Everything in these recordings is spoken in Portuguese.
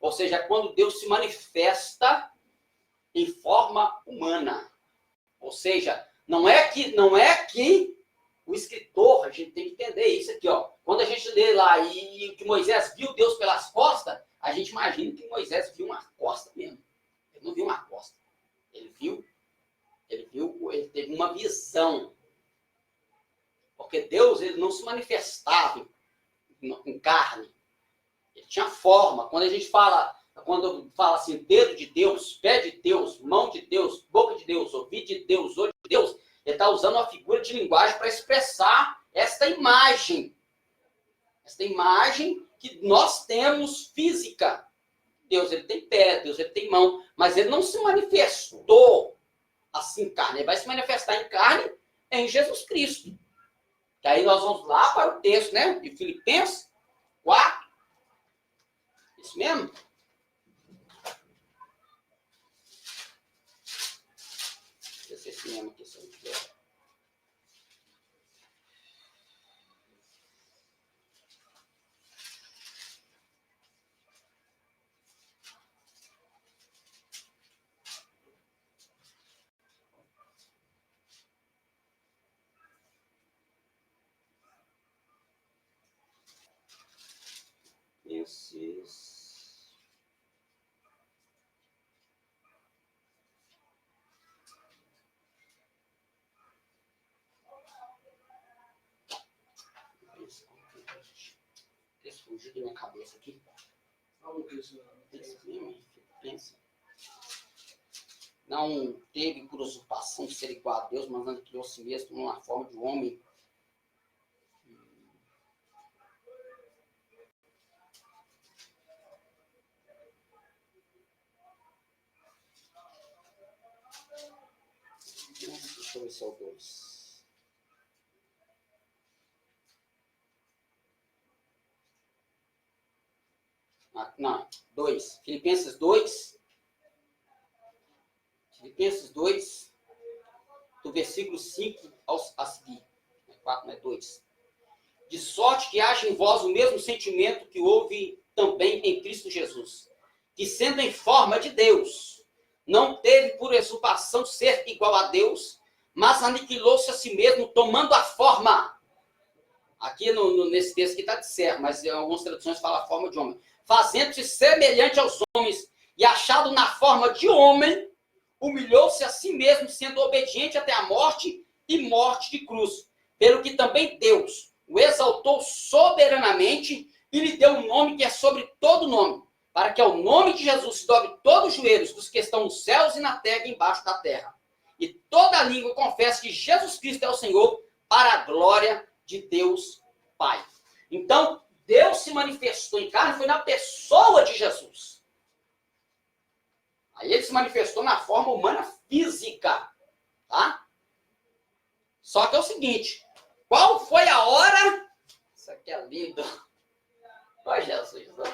Ou seja, é quando Deus se manifesta em forma humana. Ou seja, não é que o escritor, a gente tem que entender isso aqui, ó. Quando a gente lê lá e que Moisés viu Deus pelas costas, a gente imagina que Moisés viu uma costa mesmo. Ele não viu uma costa. Ele teve uma visão. Porque Deus, ele não se manifestava em carne. Ele tinha forma. Quando fala assim, dedo de Deus, pé de Deus, mão de Deus, boca de Deus, ouvido de Deus, olho de Deus, ele está usando uma figura de linguagem para expressar esta imagem. Esta imagem que nós temos física. Deus, ele tem pé, Deus, ele tem mão, mas ele não se manifestou assim em carne. Ele vai se manifestar em carne em Jesus Cristo. E aí nós vamos lá para o texto, né, de Filipenses 4. Isso mesmo? Deixa eu ver se esse mesmo aqui, se eu não tiver. Esse fugiu da minha cabeça aqui. Não teve por usurpação de ser igual a Deus, mas não criou a si mesmo numa forma de homem. Deixa eu ver se é o 2. Não, 2. Filipenses 2. Filipenses 2, do versículo 5 a seguir. 4, não é 2. De sorte que haja em vós o mesmo sentimento que houve também em Cristo Jesus, que sendo em forma de Deus, não teve por usurpação ser igual a Deus, mas aniquilou-se a si mesmo, tomando a forma. Aqui nesse texto aqui está de servo, mas em algumas traduções fala a forma de homem. Fazendo-se semelhante aos homens, e achado na forma de homem, humilhou-se a si mesmo, sendo obediente até a morte e morte de cruz. Pelo que também Deus o exaltou soberanamente e lhe deu um nome que é sobre todo nome, para que ao nome de Jesus se dobre todos os joelhos dos que estão nos céus e na terra e embaixo da terra. E toda língua confesse que Jesus Cristo é o Senhor, para a glória de Deus Pai. Então, Deus se manifestou em carne, foi na pessoa de Jesus. Aí ele se manifestou na forma humana física, tá? Só que é o seguinte, qual foi a hora... Isso aqui é lindo. Ó Jesus, ó.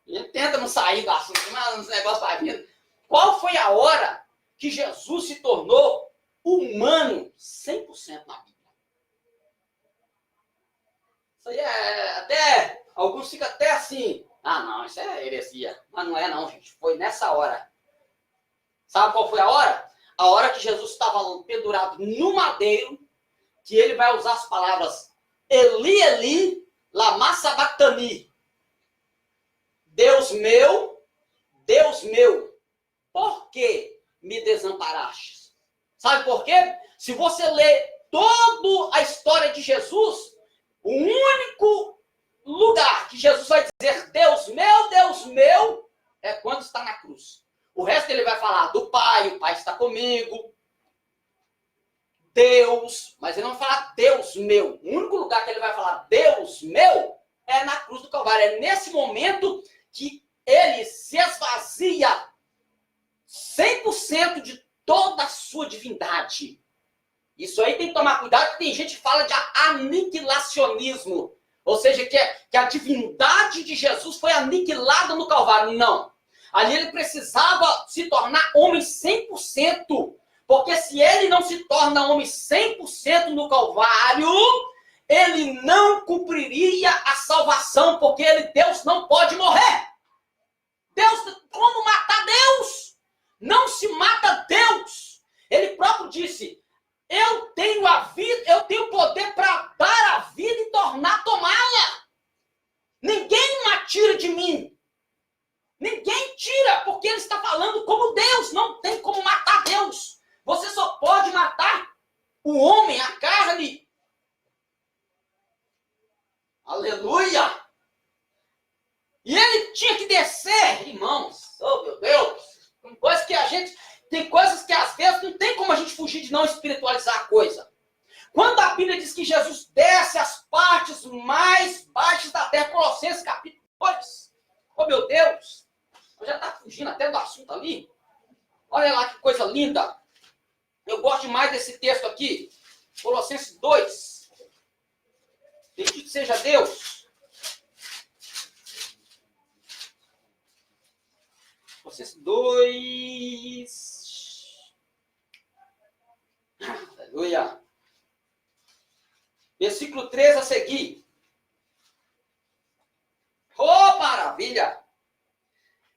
Ele tenta não sair do assunto, mas esse negócio vai vindo. Qual foi a hora que Jesus se tornou humano 100% na Bíblia? Isso aí é até... Alguns ficam até assim... Ah, não, isso é heresia. Mas não é não, gente. Foi nessa hora. Sabe qual foi a hora? A hora que Jesus estava pendurado no madeiro, que ele vai usar as palavras Eli, Eli, lama sabachthani. Deus meu, por que me desamparaste? Sabe por quê? Se você ler toda a história de Jesus, o único lugar que Jesus vai dizer Deus meu, é quando está na cruz. O resto ele vai falar do Pai, o Pai está comigo, Deus, mas ele não vai falar Deus meu. O único lugar que ele vai falar Deus meu é na cruz do Calvário. É nesse momento que ele se esvazia 100% de toda a sua divindade. Isso aí tem que tomar cuidado, porque tem gente que fala de aniquilacionismo. Ou seja, que a divindade de Jesus foi aniquilada no Calvário. Não. Ali ele precisava se tornar homem 100%. Porque se ele não se torna homem 100% no Calvário, ele não cumpriria a salvação. Porque Deus não pode morrer. de mim. Ninguém tira, porque ele está falando como Deus. Não tem como matar Deus. Você só pode matar o homem, a carne. Aleluia! E ele tinha que descer, irmãos. Oh, meu Deus! Tem coisas que às vezes não tem como a gente fugir de não espiritualizar a coisa. Quando a Bíblia diz que Jesus desce às partes mais baixas da terra, Colossenses capítulo 2. Oh, meu Deus! Eu já está fugindo até do assunto ali. Olha lá que coisa linda. Eu gosto demais desse texto aqui. Colossenses 2. Bendito seja Deus. Colossenses 2. Aleluia. Versículo 3 a seguir. Oh, maravilha!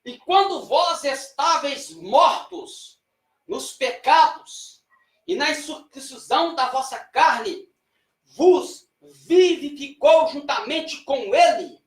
E quando vós estáveis mortos nos pecados e na incircuncisão da vossa carne, vos vivificou juntamente com ele,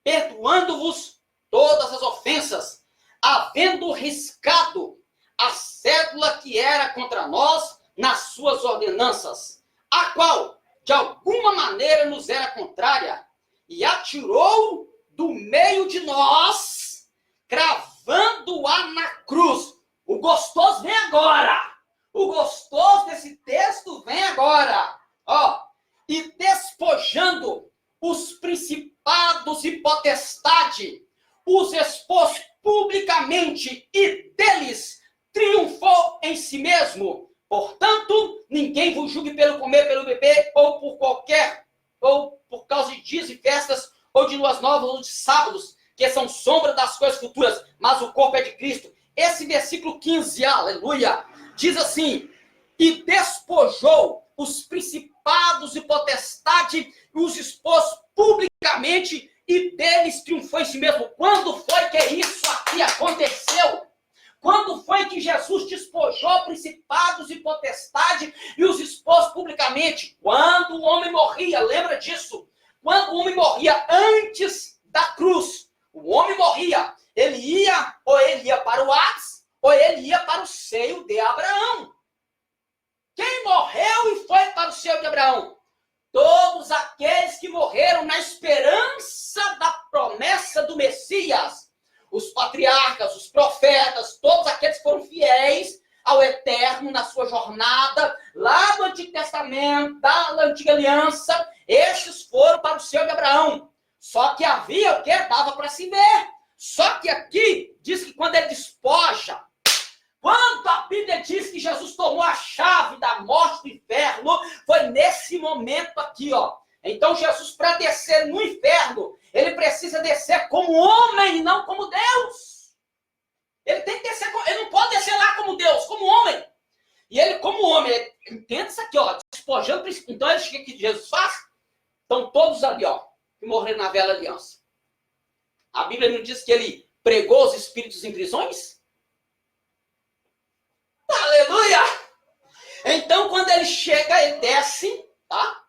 perdoando-vos todas as ofensas, havendo riscado a cédula que era contra nós nas suas ordenanças, a qual, de alguma maneira, nos era contrária, e atirou do meio de nós, cravando-a na cruz. O gostoso vem agora. O gostoso desse texto vem agora. Ó, e despojando os principados e potestade, os expôs publicamente e deles triunfou em si mesmo. Portanto, ninguém vos julgue pelo comer, pelo beber, ou por causa de dias e festas, ou de luas novas, ou de sábados, que são sombra das coisas futuras, mas o corpo é de Cristo. Esse versículo 15, aleluia, diz assim: e despojou os principados e potestade, os expôs publicamente, e deles triunfou em si mesmo. Quando foi que isso aqui aconteceu? Quando foi que Jesus despojou principados e potestade e os expôs publicamente? Quando o homem morria, lembra disso? Quando o homem morria antes da cruz, o homem morria, ele ia para o Hades, ou ele ia para o seio de Abraão. Quem morreu e foi para o seio de Abraão? Todos aqueles que morreram na esperança da promessa do Messias. Os patriarcas, os profetas, todos aqueles que foram fiéis ao Eterno na sua jornada, lá do Antigo Testamento, da Antiga Aliança, estes foram para o seio de Abraão. Só que havia o que? Dava para se ver. Só que aqui diz que quando ele despoja, quando a Bíblia diz que Jesus tomou a chave da morte do inferno, foi nesse momento aqui, ó. Então Jesus, para descer no inferno, ele precisa descer como homem e não como Deus. Ele tem que descer, ele não pode descer lá como Deus, como homem. E ele, como homem, entende isso aqui, ó, despojando. Então, o que Jesus faz? Estão todos ali, ó, que morreram na velha aliança. A Bíblia não diz que ele pregou os espíritos em prisões? Aleluia! Então, quando ele chega, ele desce, tá?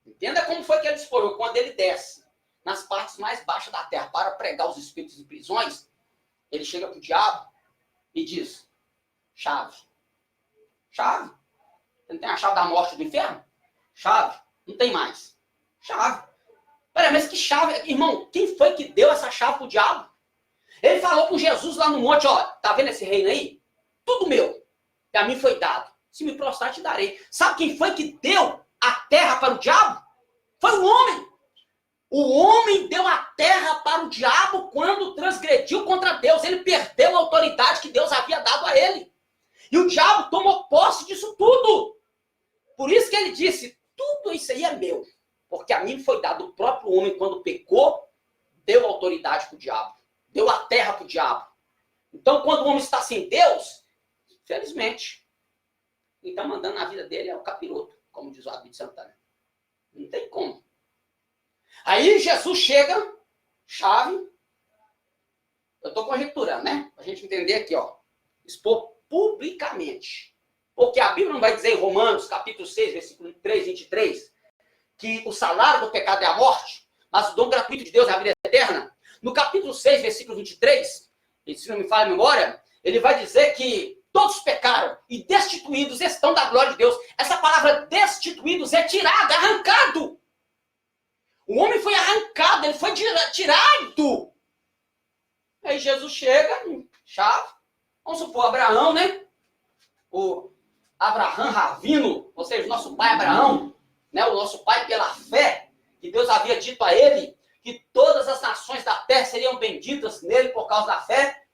Entenda como foi que ele despojou. Quando ele desce nas partes mais baixas da terra para pregar os espíritos em prisões, ele chega para o diabo e diz: chave. Chave. Você não tem a chave da morte do inferno? Chave. Não tem mais. Chave. Peraí, mas que chave? Irmão, quem foi que deu essa chave pro diabo? Ele falou com Jesus lá no monte, ó, tá vendo esse reino aí? Tudo meu. E a mim foi dado. Se me prostrar, te darei. Sabe quem foi que deu a terra para o diabo? Foi o homem. O homem deu a terra para o diabo quando transgrediu contra Deus. Ele perdeu a autoridade que Deus havia dado a ele. E o diabo tomou posse disso tudo. Por isso que ele disse, tudo isso aí é meu. Porque a mim foi dado. O próprio homem, quando pecou, deu autoridade para o diabo. Deu a terra para o diabo. Então, quando o homem está sem Deus, felizmente, quem está mandando na vida dele é o capiroto, como diz o Abid Santana. Não tem como. Aí Jesus chega, chave. Eu estou conjecturando, né? Para a gente entender aqui, ó. Expor publicamente. Porque a Bíblia não vai dizer em Romanos, capítulo 6, versículo 3, 23, que o salário do pecado é a morte, mas o dom gratuito de Deus é a vida eterna. no capítulo 6, versículo 23, e se não me falha a memória, ele vai dizer que todos pecaram e destituídos estão da glória de Deus. Essa palavra destituídos é tirado, é arrancado. O homem foi arrancado, ele foi tirado. Aí Jesus chega, chave, vamos supor, Abraão, né? O Abraham Ravino, ou seja, nosso pai Abraão, né? O nosso pai pela fé, que Deus havia dito a ele que todas as nações da terra seriam benditas nele por causa da fé.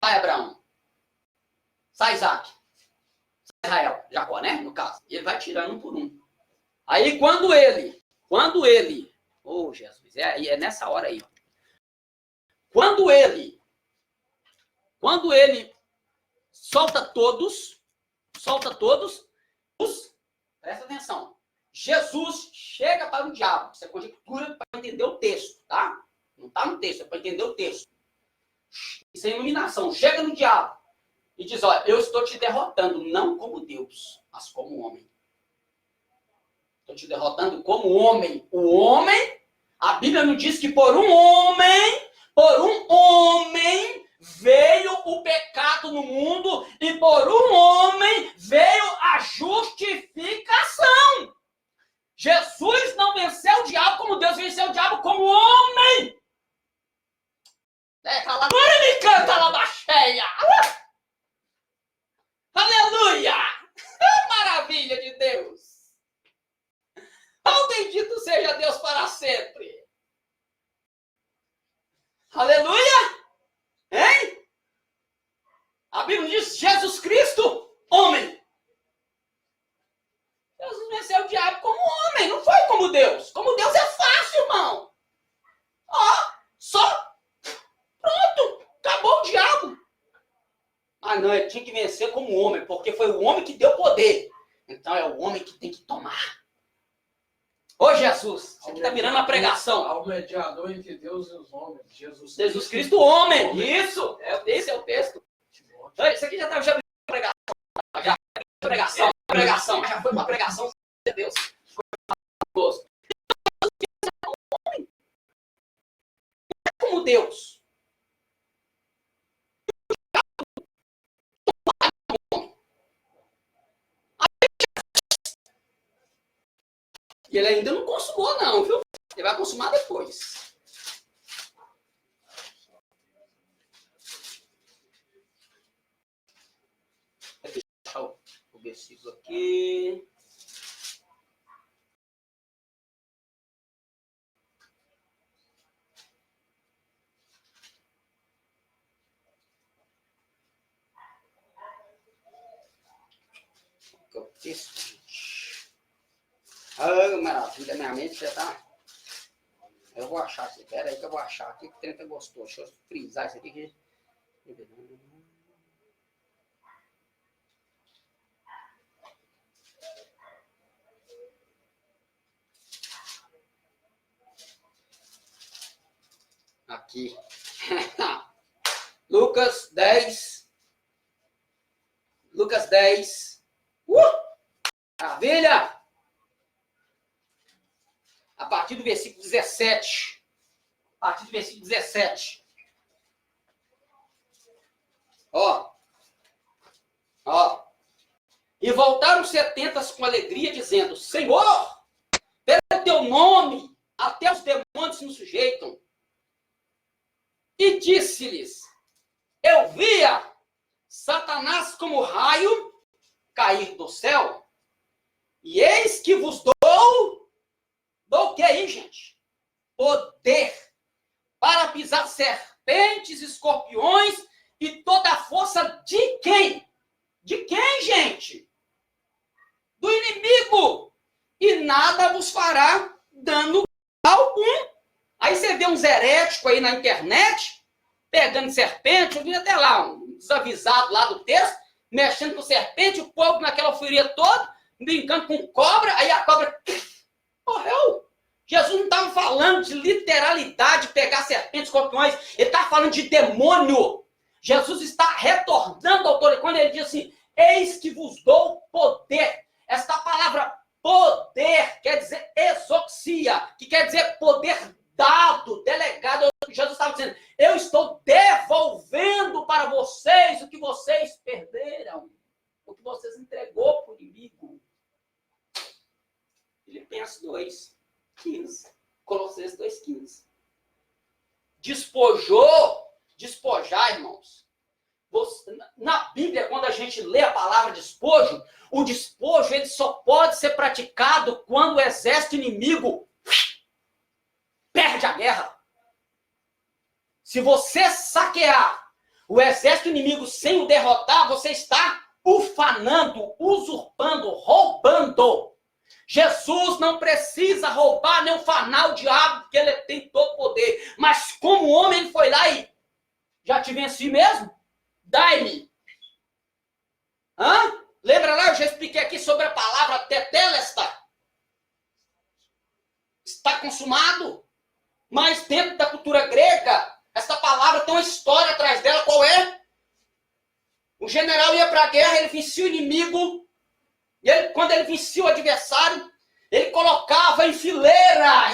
Sai Abraão, sai Isaac, sai Israel, Jacó, né? No caso, ele vai tirando um por um. Aí quando ele, oh Jesus, é nessa hora aí, ó. Quando ele solta todos, presta atenção, Jesus chega para o diabo, isso é conjectura para entender o texto, tá? Não está no texto, é para entender o texto. Isso é iluminação, chega no diabo e diz, olha, eu estou te derrotando, não como Deus, mas como homem. Estou te derrotando como homem. O homem, a Bíblia nos diz que por um homem veio o pecado no mundo e por um homem veio a justificação. Jesus não venceu o diabo como Deus venceu o diabo como homem. Agora me canta lá da cheia. Aleluia! Maravilha de Deus. Oh, bendito seja Deus para sempre. Aleluia! Hein? A Bíblia diz Jesus Cristo, homem. Jesus venceu o diabo como homem, não foi como Deus. Como Deus é fácil, irmão. Ó, só pronto, acabou o diabo. Ah, não, ele tinha que vencer como homem, porque foi o homem que deu poder. Então é o homem que tem que tomar. Ô Jesus, você aqui está virando uma pregação. Ao mediador entre Deus e os homens, Jesus Cristo, homem. Isso, esse é o texto. Isso aqui já está pregação. Já foi uma pregação de Deus. Como Deus. E ele ainda não consumou, não, viu? Ele vai consumar depois. Deixa eu deixar o versículo aqui. Qual que é o texto, gente? Ah, maravilha, minha mente já tá. Eu vou achar aqui, pera aí que eu vou achar aqui, que o trem tá gostoso. Deixa eu frisar isso aqui. Aqui. Lucas 10. Lucas 10. Maravilha! A partir do versículo 17. A partir do versículo 17. Ó. E voltaram 70 com alegria, dizendo, Senhor, pelo teu nome, até os demônios nos sujeitam. E disse-lhes, eu via Satanás como raio cair do céu, e eis que vos dou o que aí, gente? Poder para pisar serpentes, escorpiões e toda a força de quem? De quem, gente? Do inimigo. E nada vos fará dano algum. Aí você vê uns heréticos aí na internet, pegando serpente, eu vi até lá, um desavisado lá do texto, mexendo com serpente, o povo naquela euforia toda, brincando com cobra, aí a cobra morreu. Jesus não estava falando de literalidade, pegar serpentes, escorpiões, ele estava falando de demônio. Jesus está retornando a autoridade, quando ele diz assim, eis que vos dou poder. Esta palavra poder, quer dizer exoxia, que quer dizer poder dado, delegado. Jesus estava dizendo, eu estou devolvendo para vocês o que vocês perderam, o que vocês entregou para o inimigo. Filipenses 2:15, Colossenses 2:15. Despojar, irmãos. Na Bíblia, quando a gente lê a palavra despojo, o despojo ele só pode ser praticado quando o exército inimigo perde a guerra. Se você saquear o exército inimigo sem o derrotar, você está ufanando, usurpando, roubando. Jesus não precisa roubar nem ufanar o diabo, porque ele tem todo o poder. Mas como homem, ele foi lá e já te venci mesmo? Dai-me. Lembra lá, eu já expliquei aqui sobre a palavra tetelestai. Está consumado. Mas dentro da cultura grega, essa palavra tem uma história atrás dela. Qual é? O general ia para a guerra, ele vencia o inimigo. E quando ele vencia o adversário, ele colocava em fileira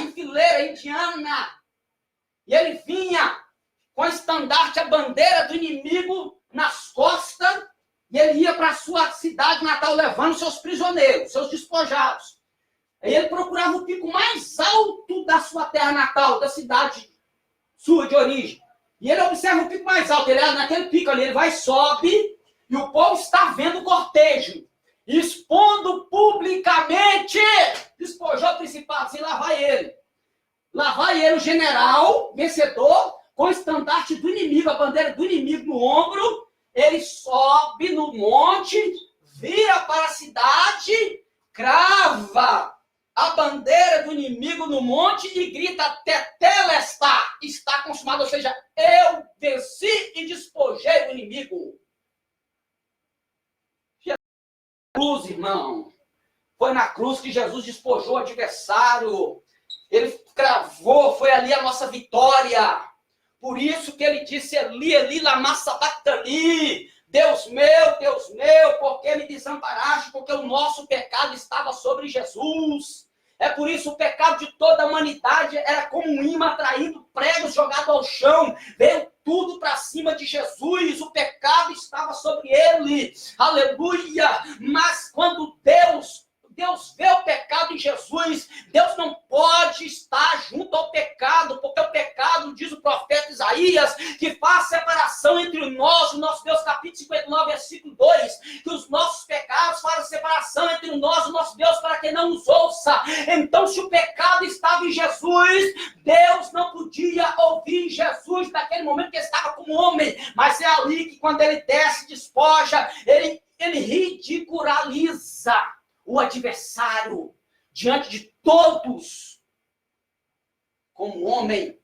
indiana. E ele vinha com a estandarte, a bandeira do inimigo nas costas, e ele ia para a sua cidade natal levando seus prisioneiros, seus despojados. Aí ele procurava o pico mais alto da sua terra natal, da cidade sua de origem. E ele observa o pico mais alto, ele naquele pico ali, ele vai, sobe, e o povo está vendo o cortejo. Expondo publicamente, despojou o principado, assim, lá vai ele. Lá vai ele, o general, vencedor, com o estandarte do inimigo, a bandeira do inimigo no ombro. Ele sobe no monte, vira para a cidade, crava a bandeira do inimigo no monte e grita, tetelestai, está consumado, ou seja, eu venci e despojei o inimigo. Cruz, irmão. Foi na cruz que Jesus despojou o adversário. Ele cravou, foi ali a nossa vitória. Por isso que ele disse, Eli, Eli, lama sabachthani. Deus meu, por que me desamparaste? Porque o nosso pecado estava sobre Jesus. É por isso o pecado de toda a humanidade era como um imã atraindo pregos jogados ao chão. Veio tudo para cima de Jesus. O pecado estava sobre ele. Aleluia! Mas quando Deus vê o pecado em Jesus, Deus não pode estar junto ao pecado, porque o pecado, diz o profeta Isaías, que faz separação entre nós, o nosso Deus, capítulo 59, versículo 2, que os nossos pecados fazem separação entre nós e o nosso Deus, para que não nos ouça. Então, se o pecado estava em Jesus, Deus não podia ouvir Jesus naquele momento que ele estava como homem, mas é ali que quando ele desce, despoja, ele ridiculariza o adversário diante de todos, como homem.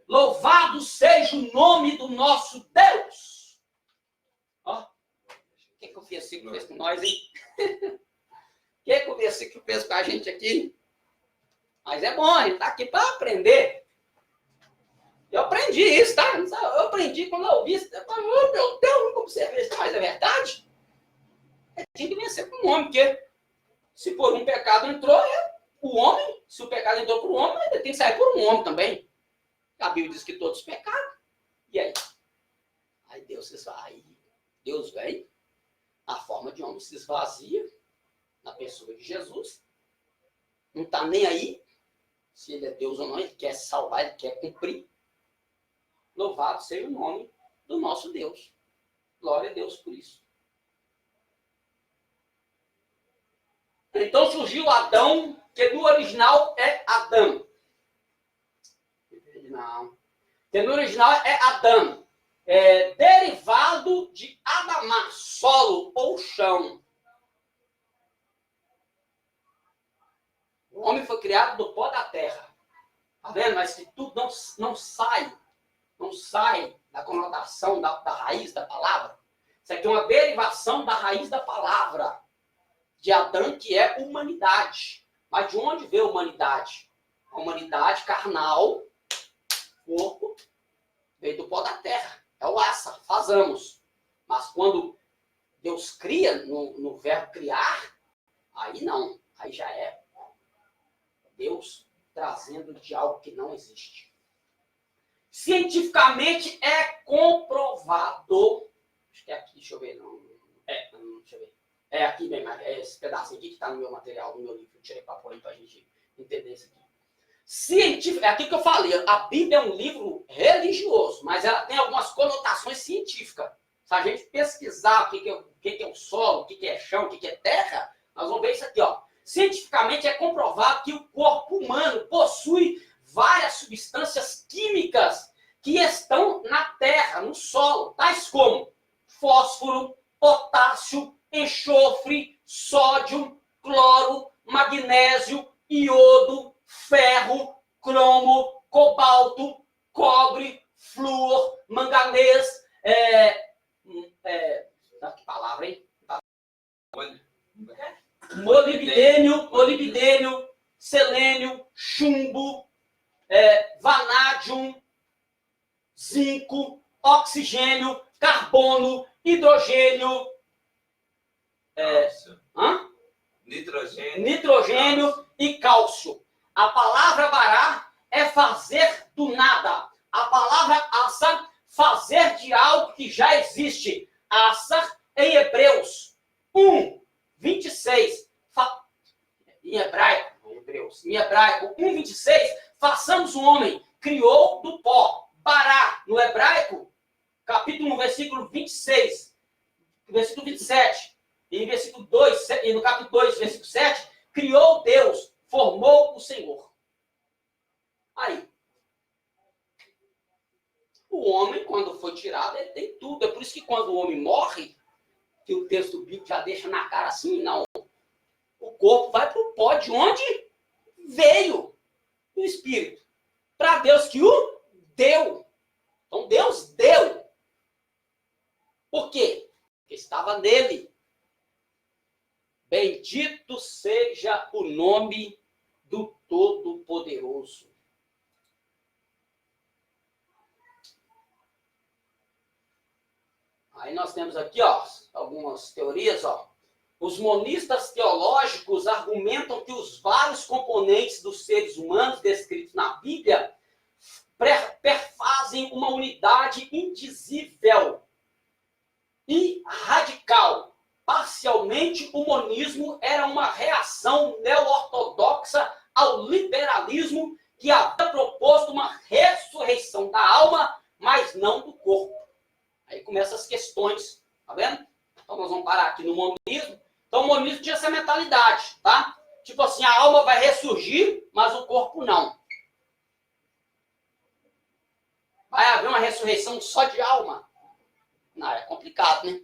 Louvado seja o nome do nosso Deus. Ó, o que o versículo fez com nós, hein? O que o versículo fez com a gente aqui? Mas é bom, a gente está aqui para aprender. Eu aprendi isso, tá? Eu aprendi quando eu ouvi isso. Oh, meu Deus, nunca observei isso, mas é verdade? Tem que vencer com o homem, porque se por um pecado entrou, o homem, se o pecado entrou por um homem, ele tem que sair por um homem também. A Bíblia diz que todos pecaram. E aí? Aí Deus vem, a forma de homem se esvazia na pessoa de Jesus. Não está nem aí se ele é Deus ou não, ele quer salvar, ele quer cumprir. Louvado seja o nome do nosso Deus. Glória a Deus por isso. Então surgiu Adão, que no original é Adão. Não. Que no original é Adão. É derivado de Adamá, solo ou chão. O homem foi criado do pó da terra. Tá vendo? Mas que tudo não sai da conotação da raiz da palavra. Isso aqui é uma derivação da raiz da palavra. De Adão, que é humanidade. Mas de onde veio a humanidade? A humanidade carnal, corpo, veio do pó da terra. É o assa, fazamos. Mas quando Deus cria, no verbo criar, aí não. Aí já é Deus trazendo de algo que não existe. Cientificamente é comprovado. Acho que é aqui, deixa eu ver. Não, deixa eu ver. É aqui bem, mas é esse pedacinho aqui que está no meu material, no meu livro. Eu tirei para pôr aí para a gente entender isso aqui. Científico, é aquilo que eu falei. A Bíblia é um livro religioso, mas ela tem algumas conotações científicas. Se a gente pesquisar o que é o solo, o que é chão, o que é terra, nós vamos ver isso aqui, ó. Cientificamente é comprovado que o corpo humano possui várias substâncias químicas que estão na terra, no solo, tais como fósforo, potássio, enxofre, sódio, cloro, magnésio, iodo, ferro, cromo, cobalto, cobre, flúor, manganês, que palavra, hein? Molibdênio, selênio, chumbo, vanádium, zinco, oxigênio, carbono, hidrogênio, nitrogênio e cálcio. A palavra bará é fazer do nada. A palavra assar, fazer de algo que já existe. Assar em Hebreus 1, 26. Em hebraico 1, 26. Façamos o homem, criou do pó. Bará, no hebraico, capítulo 1, versículo 26, versículo 27, e em versículo 2, e no capítulo 2, versículo 7, criou Deus, formou o Senhor. Aí. O homem, quando foi tirado, ele tem tudo. É por isso que quando o homem morre, que o texto bíblico já deixa na cara assim, não. O corpo vai para o pó de onde veio o espírito. Para Deus que o deu. Então Deus deu. Por quê? Porque estava nele. Bendito seja o nome do Todo-Poderoso. Aí nós temos aqui, ó, algumas teorias, ó. Os monistas teológicos argumentam que os vários componentes dos seres humanos descritos na Bíblia perfazem uma unidade indizível e radical. Parcialmente, o monismo era uma reação neo-ortodoxa ao liberalismo que havia proposto uma ressurreição da alma, mas não do corpo. Aí começam as questões, tá vendo? Então nós vamos parar aqui no monismo. Então o monismo tinha essa mentalidade, tá? Tipo assim, a alma vai ressurgir, mas o corpo não. Vai haver uma ressurreição só de alma? Não, é complicado, né?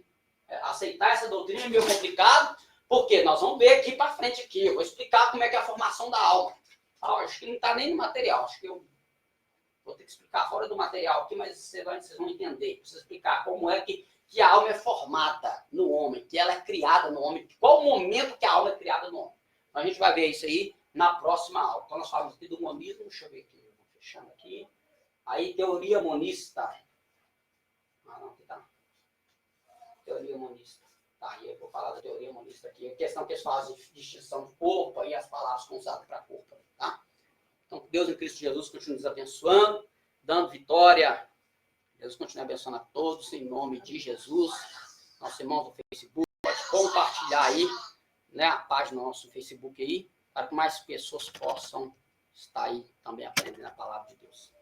Aceitar essa doutrina é meio complicado, porque nós vamos ver aqui para frente aqui. Eu vou explicar como é que é a formação da alma. Acho que não está nem no material, acho que eu vou ter que explicar fora do material aqui, mas vocês vão entender. Preciso explicar como é que a alma é formada no homem, que ela é criada no homem, qual o momento que a alma é criada no homem. Então, a gente vai ver isso aí na próxima aula. Então nós falamos aqui do monismo, deixa eu ver aqui, vou fechando aqui. Aí, teoria monista. Não, aqui tá. Teoria monista. Tá, aí eu vou falar da teoria monista aqui. A questão que eles fazem de distinção de corpo, aí as palavras que usadas para corpo, tá? Então, Deus em Cristo Jesus continue nos abençoando, dando vitória. Deus continue abençoando a todos, em nome de Jesus. Nossos irmãos do Facebook, pode compartilhar aí, né, a página do nosso Facebook aí, para que mais pessoas possam estar aí também aprendendo a palavra de Deus.